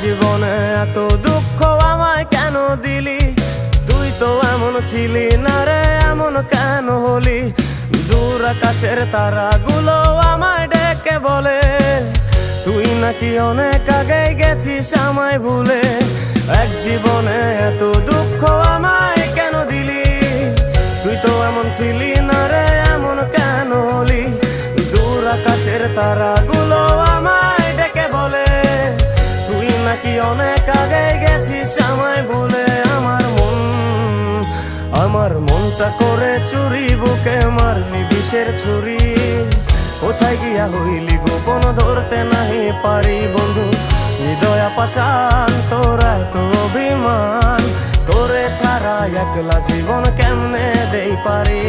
জীবনে এত দুঃখ আমায় কেন দিলি? তুই তো এমন ছিলি না রে, এমন কেন হলি? দূর আকাশের তারাগুলো আমায় ডেকে বলে তুই নাকি অনেক আগে গেছিস আমায় ভুলে। এক জীবনে এত দুঃখ আমায় কেন দিলি? তুই তো এমন ছিলি না রে, এমন কেন হলি? দূর আকাশের তারাগুলো আমায় ডেকে বলে তুই নাকি অনেক আগে গেছিস আমায় ভুলে। আমার মনটা করে চুরি, বুকে মারলি বিষের ছুরি। কোথায় গিয়া হইলি গোপন ধরতে নাহি পারি বন্ধু। হৃদয় পাষাণ তোরা তো অভিমান, তোরে ছাড়া একলা জীবন কেমনে দেই পারি।